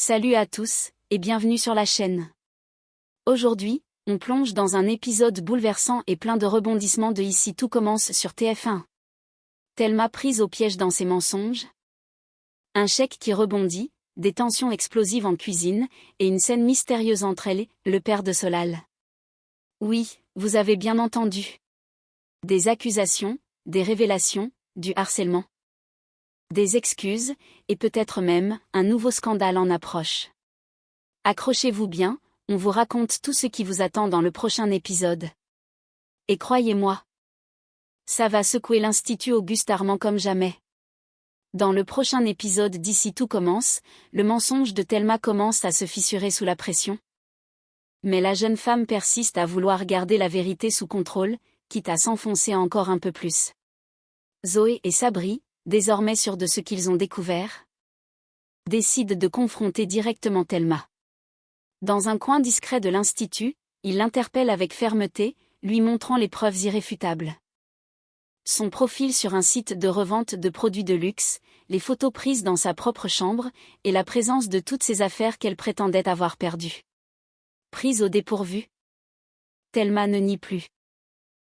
Salut à tous, et bienvenue sur la chaîne. Aujourd'hui, on plonge dans un épisode bouleversant et plein de rebondissements de Ici tout commence sur TF1. Thelma prise au piège dans ses mensonges. Un chèque qui rebondit, des tensions explosives en cuisine, et une scène mystérieuse entre elle et le père de Solal. Oui, vous avez bien entendu. Des accusations, des révélations, du harcèlement. Des excuses, et peut-être même, un nouveau scandale en approche. Accrochez-vous bien, on vous raconte tout ce qui vous attend dans le prochain épisode. Et croyez-moi, ça va secouer l'Institut Auguste Armand comme jamais. Dans le prochain épisode d'Ici tout commence, le mensonge de Thelma commence à se fissurer sous la pression. Mais la jeune femme persiste à vouloir garder la vérité sous contrôle, quitte à s'enfoncer encore un peu plus. Zoé et Sabri, désormais sûrs de ce qu'ils ont découvert, décident de confronter directement Thelma. Dans un coin discret de l'Institut, ils l'interpellent avec fermeté, lui montrant les preuves irréfutables. Son profil sur un site de revente de produits de luxe, les photos prises dans sa propre chambre, et la présence de toutes ces affaires qu'elle prétendait avoir perdues. Prise au dépourvu, Thelma ne nie plus.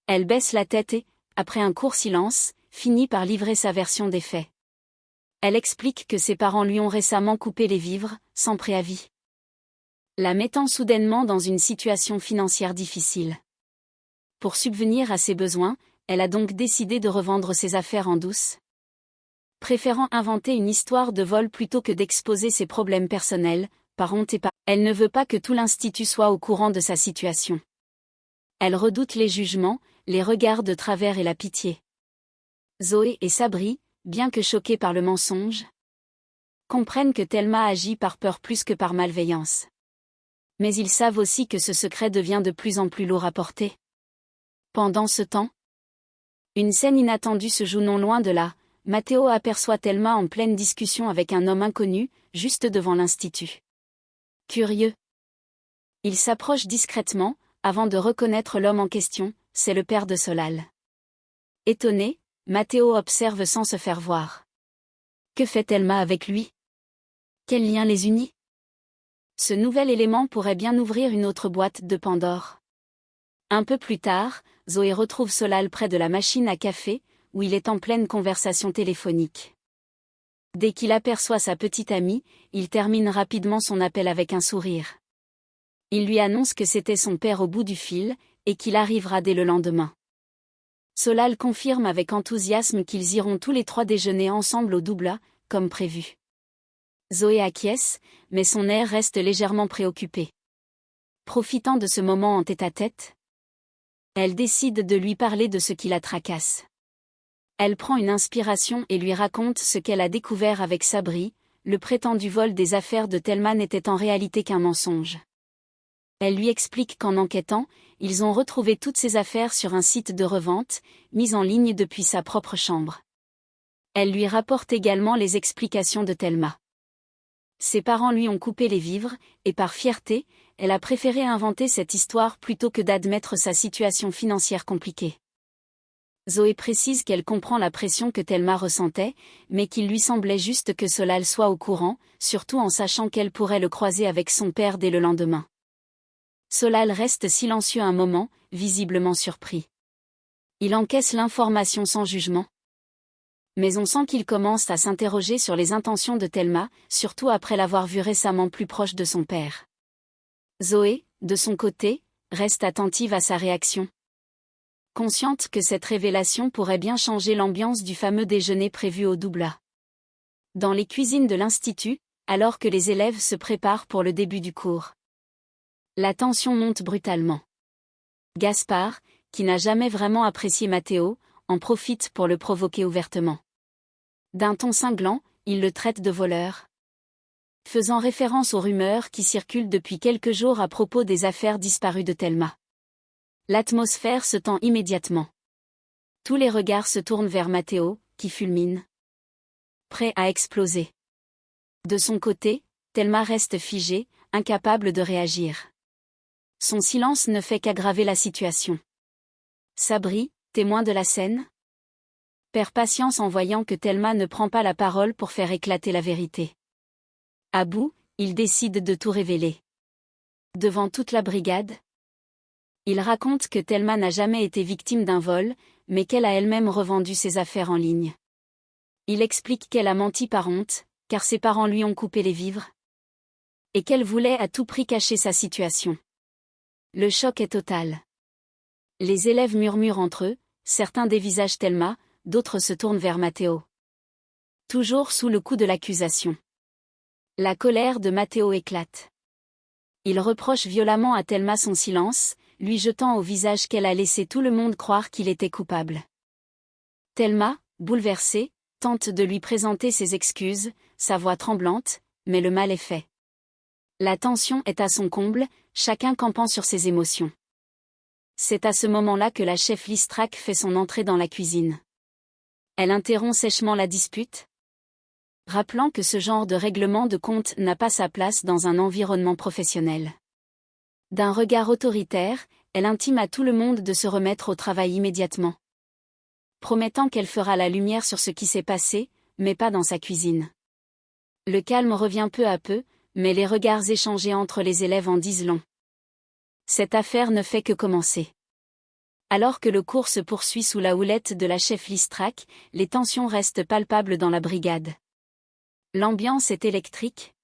Elle baisse la tête et, après un court silence, finit par livrer sa version des faits. Elle explique que ses parents lui ont récemment coupé les vivres, sans préavis, la mettant soudainement dans une situation financière difficile. Pour subvenir à ses besoins, elle a donc décidé de revendre ses affaires en douce. Préférant inventer une histoire de vol plutôt que d'exposer ses problèmes personnels, par honte et par... Elle ne veut pas que tout l'Institut soit au courant de sa situation. Elle redoute les jugements, les regards de travers et la pitié. Zoé et Sabri, bien que choqués par le mensonge, comprennent que Thelma agit par peur plus que par malveillance. Mais ils savent aussi que ce secret devient de plus en plus lourd à porter. Pendant ce temps, une scène inattendue se joue non loin de là. Matteo aperçoit Thelma en pleine discussion avec un homme inconnu, juste devant l'Institut. Curieux, il s'approche discrètement, avant de reconnaître l'homme en question, c'est le père de Solal. Étonné, Matteo observe sans se faire voir. Que fait Thelma avec lui? Quel lien les unit? Ce nouvel élément pourrait bien ouvrir une autre boîte de Pandore. Un peu plus tard, Zoé retrouve Solal près de la machine à café, où il est en pleine conversation téléphonique. Dès qu'il aperçoit sa petite amie, il termine rapidement son appel avec un sourire. Il lui annonce que c'était son père au bout du fil, et qu'il arrivera dès le lendemain. Solal confirme avec enthousiasme qu'ils iront tous les trois déjeuner ensemble au Doubla, comme prévu. Zoé acquiesce, mais son air reste légèrement préoccupé. Profitant de ce moment en tête-à-tête, elle décide de lui parler de ce qui la tracasse. Elle prend une inspiration et lui raconte ce qu'elle a découvert avec Sabri, le prétendu vol des affaires de Thelma n'était en réalité qu'un mensonge. Elle lui explique qu'en enquêtant, ils ont retrouvé toutes ces affaires sur un site de revente, mis en ligne depuis sa propre chambre. Elle lui rapporte également les explications de Thelma. Ses parents lui ont coupé les vivres, et par fierté, elle a préféré inventer cette histoire plutôt que d'admettre sa situation financière compliquée. Zoé précise qu'elle comprend la pression que Thelma ressentait, mais qu'il lui semblait juste que Solal soit au courant, surtout en sachant qu'elle pourrait le croiser avec son père dès le lendemain. Solal reste silencieux un moment, visiblement surpris. Il encaisse l'information sans jugement. Mais on sent qu'il commence à s'interroger sur les intentions de Thelma, surtout après l'avoir vue récemment plus proche de son père. Zoé, de son côté, reste attentive à sa réaction. Consciente que cette révélation pourrait bien changer l'ambiance du fameux déjeuner prévu au Doubla. Dans les cuisines de l'Institut, alors que les élèves se préparent pour le début du cours, la tension monte brutalement. Gaspard, qui n'a jamais vraiment apprécié Matteo, en profite pour le provoquer ouvertement. D'un ton cinglant, il le traite de voleur, faisant référence aux rumeurs qui circulent depuis quelques jours à propos des affaires disparues de Thelma. L'atmosphère se tend immédiatement. Tous les regards se tournent vers Matteo, qui fulmine, prêt à exploser. De son côté, Thelma reste figée, incapable de réagir. Son silence ne fait qu'aggraver la situation. Sabri, témoin de la scène, perd patience en voyant que Thelma ne prend pas la parole pour faire éclater la vérité. À bout, il décide de tout révéler. Devant toute la brigade, il raconte que Thelma n'a jamais été victime d'un vol, mais qu'elle a elle-même revendu ses affaires en ligne. Il explique qu'elle a menti par honte, car ses parents lui ont coupé les vivres, et qu'elle voulait à tout prix cacher sa situation. Le choc est total. Les élèves murmurent entre eux, certains dévisagent Thelma, d'autres se tournent vers Matteo. Toujours sous le coup de l'accusation. La colère de Matteo éclate. Il reproche violemment à Thelma son silence, lui jetant au visage qu'elle a laissé tout le monde croire qu'il était coupable. Thelma, bouleversée, tente de lui présenter ses excuses, sa voix tremblante, mais le mal est fait. La tension est à son comble, chacun campant sur ses émotions. C'est à ce moment-là que la chef Listrac fait son entrée dans la cuisine. Elle interrompt sèchement la dispute, rappelant que ce genre de règlement de compte n'a pas sa place dans un environnement professionnel. D'un regard autoritaire, elle intime à tout le monde de se remettre au travail immédiatement, promettant qu'elle fera la lumière sur ce qui s'est passé, mais pas dans sa cuisine. Le calme revient peu à peu, mais les regards échangés entre les élèves en disent long. Cette affaire ne fait que commencer. Alors que le cours se poursuit sous la houlette de la chef Listrac, les tensions restent palpables dans la brigade. L'ambiance est électrique.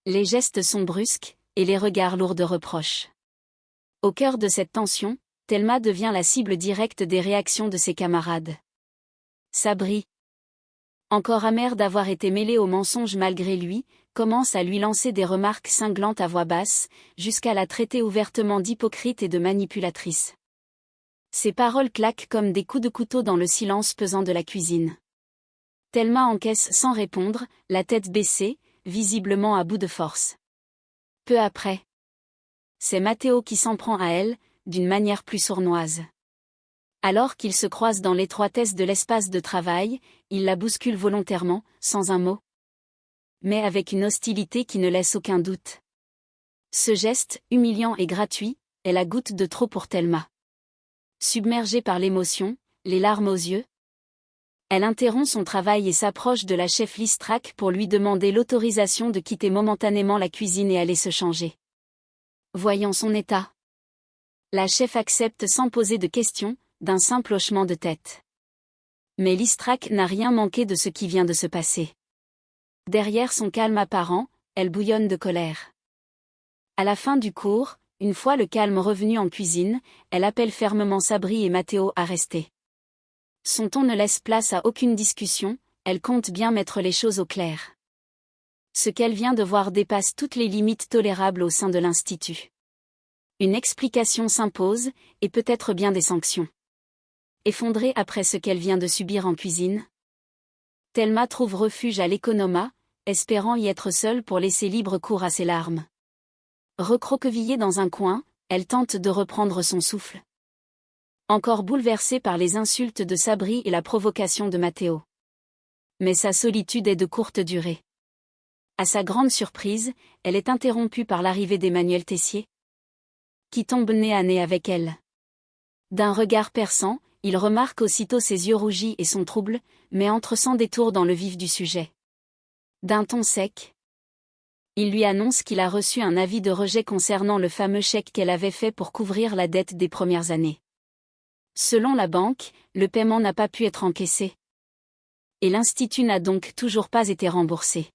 Les gestes sont brusques, et les regards lourds de reproches. Au cœur de cette tension, Thelma devient la cible directe des réactions de ses camarades. Sabri, encore amère d'avoir été mêlée au mensonge malgré lui, commence à lui lancer des remarques cinglantes à voix basse, jusqu'à la traiter ouvertement d'hypocrite et de manipulatrice. Ses paroles claquent comme des coups de couteau dans le silence pesant de la cuisine. Thelma encaisse sans répondre, la tête baissée, visiblement à bout de force. Peu après, c'est Matteo qui s'en prend à elle, d'une manière plus sournoise. Alors qu'ils se croisent dans l'étroitesse de l'espace de travail, il la bouscule volontairement, sans un mot, mais avec une hostilité qui ne laisse aucun doute. Ce geste, humiliant et gratuit, est la goutte de trop pour Thelma. Submergée par l'émotion, les larmes aux yeux, elle interrompt son travail et s'approche de la chef Listrac pour lui demander l'autorisation de quitter momentanément la cuisine et aller se changer. Voyant son état, la chef accepte sans poser de questions, d'un simple hochement de tête. Mais Listrac n'a rien manqué de ce qui vient de se passer. Derrière son calme apparent, elle bouillonne de colère. À la fin du cours, une fois le calme revenu en cuisine, elle appelle fermement Sabri et Matteo à rester. Son ton ne laisse place à aucune discussion, elle compte bien mettre les choses au clair. Ce qu'elle vient de voir dépasse toutes les limites tolérables au sein de l'Institut. Une explication s'impose, et peut-être bien des sanctions. Effondrée après ce qu'elle vient de subir en cuisine, Thelma trouve refuge à l'Economa, espérant y être seule pour laisser libre cours à ses larmes. Recroquevillée dans un coin, elle tente de reprendre son souffle. Encore bouleversée par les insultes de Sabri et la provocation de Matteo. Mais sa solitude est de courte durée. À sa grande surprise, elle est interrompue par l'arrivée d'Emmanuel Tessier, qui tombe nez à nez avec elle. D'un regard perçant, il remarque aussitôt ses yeux rougis et son trouble, mais entre sans détour dans le vif du sujet. D'un ton sec, il lui annonce qu'il a reçu un avis de rejet concernant le fameux chèque qu'elle avait fait pour couvrir la dette des premières années. Selon la banque, le paiement n'a pas pu être encaissé. Et l'Institut n'a donc toujours pas été remboursé.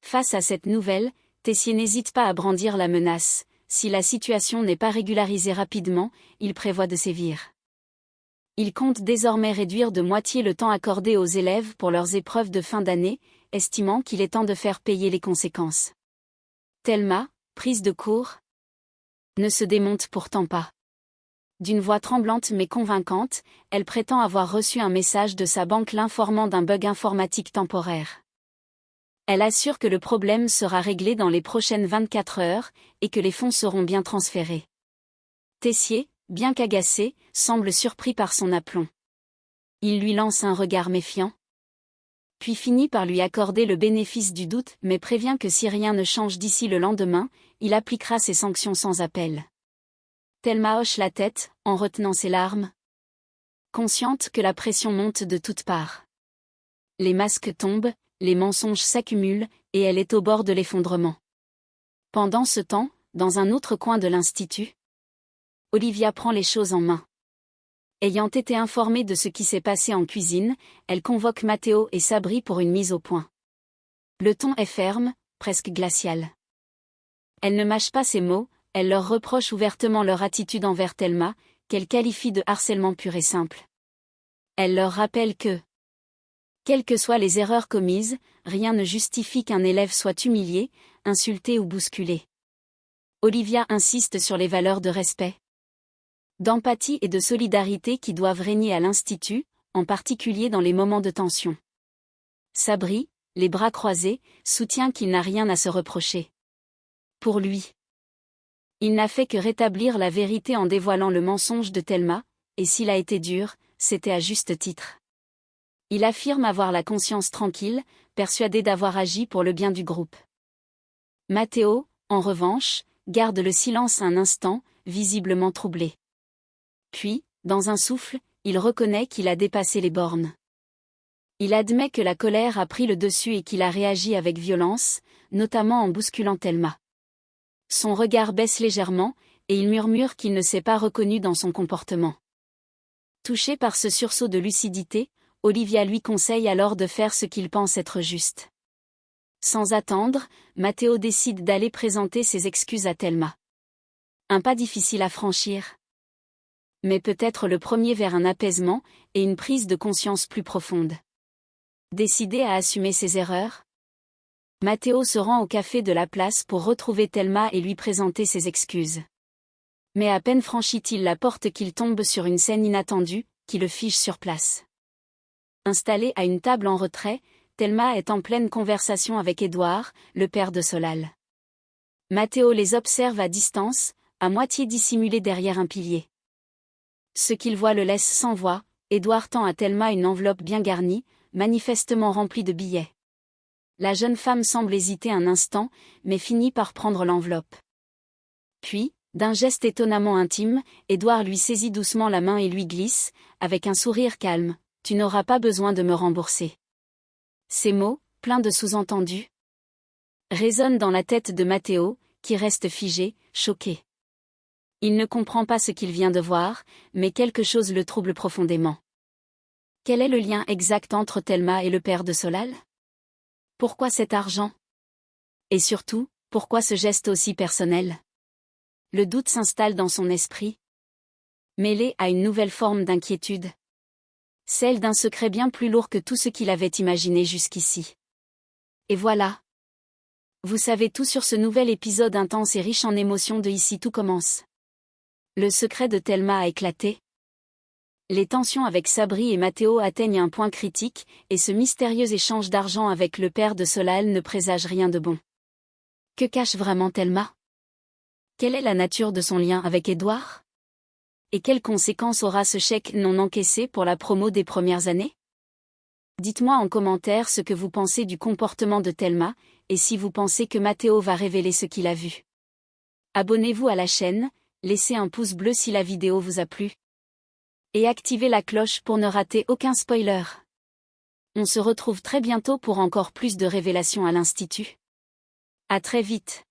Face à cette nouvelle, Tessier n'hésite pas à brandir la menace. Si la situation n'est pas régularisée rapidement, il prévoit de sévir. Il compte désormais réduire de moitié le temps accordé aux élèves pour leurs épreuves de fin d'année, estimant qu'il est temps de faire payer les conséquences. Thelma, prise de court, ne se démonte pourtant pas. D'une voix tremblante mais convaincante, elle prétend avoir reçu un message de sa banque l'informant d'un bug informatique temporaire. Elle assure que le problème sera réglé dans les prochaines 24 heures, et que les fonds seront bien transférés. Tessier, bien qu'agacé, semble surpris par son aplomb. Il lui lance un regard méfiant, puis finit par lui accorder le bénéfice du doute mais prévient que si rien ne change d'ici le lendemain, il appliquera ses sanctions sans appel. Thelma hoche la tête, en retenant ses larmes, consciente que la pression monte de toutes parts. Les masques tombent, les mensonges s'accumulent, et elle est au bord de l'effondrement. Pendant ce temps, dans un autre coin de l'institut, Olivia prend les choses en main. Ayant été informée de ce qui s'est passé en cuisine, elle convoque Matteo et Sabri pour une mise au point. Le ton est ferme, presque glacial. Elle ne mâche pas ses mots, elle leur reproche ouvertement leur attitude envers Thelma, qu'elle qualifie de harcèlement pur et simple. Elle leur rappelle que, quelles que soient les erreurs commises, rien ne justifie qu'un élève soit humilié, insulté ou bousculé. Olivia insiste sur les valeurs de respect, d'empathie et de solidarité qui doivent régner à l'institut, en particulier dans les moments de tension. Sabri, les bras croisés, soutient qu'il n'a rien à se reprocher. Pour lui, il n'a fait que rétablir la vérité en dévoilant le mensonge de Thelma, et s'il a été dur, c'était à juste titre. Il affirme avoir la conscience tranquille, persuadé d'avoir agi pour le bien du groupe. Matteo, en revanche, garde le silence un instant, visiblement troublé. Puis, dans un souffle, il reconnaît qu'il a dépassé les bornes. Il admet que la colère a pris le dessus et qu'il a réagi avec violence, notamment en bousculant Thelma. Son regard baisse légèrement, et il murmure qu'il ne s'est pas reconnu dans son comportement. Touché par ce sursaut de lucidité, Olivia lui conseille alors de faire ce qu'il pense être juste. Sans attendre, Matteo décide d'aller présenter ses excuses à Thelma. Un pas difficile à franchir, mais peut-être le premier vers un apaisement et une prise de conscience plus profonde. Décidé à assumer ses erreurs, Matteo se rend au café de la place pour retrouver Thelma et lui présenter ses excuses. Mais à peine franchit-il la porte qu'il tombe sur une scène inattendue, qui le fige sur place. Installée à une table en retrait, Thelma est en pleine conversation avec Édouard, le père de Solal. Matteo les observe à distance, à moitié dissimulé derrière un pilier. Ce qu'il voit le laisse sans voix, Édouard tend à Thelma une enveloppe bien garnie, manifestement remplie de billets. La jeune femme semble hésiter un instant, mais finit par prendre l'enveloppe. Puis, d'un geste étonnamment intime, Édouard lui saisit doucement la main et lui glisse, avec un sourire calme, « Tu n'auras pas besoin de me rembourser. » Ces mots, pleins de sous-entendus, résonnent dans la tête de Matteo, qui reste figé, choqué. Il ne comprend pas ce qu'il vient de voir, mais quelque chose le trouble profondément. Quel est le lien exact entre Thelma et le père de Solal? Pourquoi cet argent? Et surtout, pourquoi ce geste aussi personnel? Le doute s'installe dans son esprit, mêlé à une nouvelle forme d'inquiétude. Celle d'un secret bien plus lourd que tout ce qu'il avait imaginé jusqu'ici. Et voilà. Vous savez tout sur ce nouvel épisode intense et riche en émotions de Ici tout commence. Le secret de Thelma a éclaté. Les tensions avec Sabri et Matteo atteignent un point critique, et ce mystérieux échange d'argent avec le père de Solal ne présage rien de bon. Que cache vraiment Thelma? Quelle est la nature de son lien avec Édouard? Et quelles conséquences aura ce chèque non encaissé pour la promo des premières années? Dites-moi en commentaire ce que vous pensez du comportement de Thelma, et si vous pensez que Matteo va révéler ce qu'il a vu. Abonnez-vous à la chaîne, laissez un pouce bleu si la vidéo vous a plu. Et activez la cloche pour ne rater aucun spoiler. On se retrouve très bientôt pour encore plus de révélations à l'Institut. À très vite.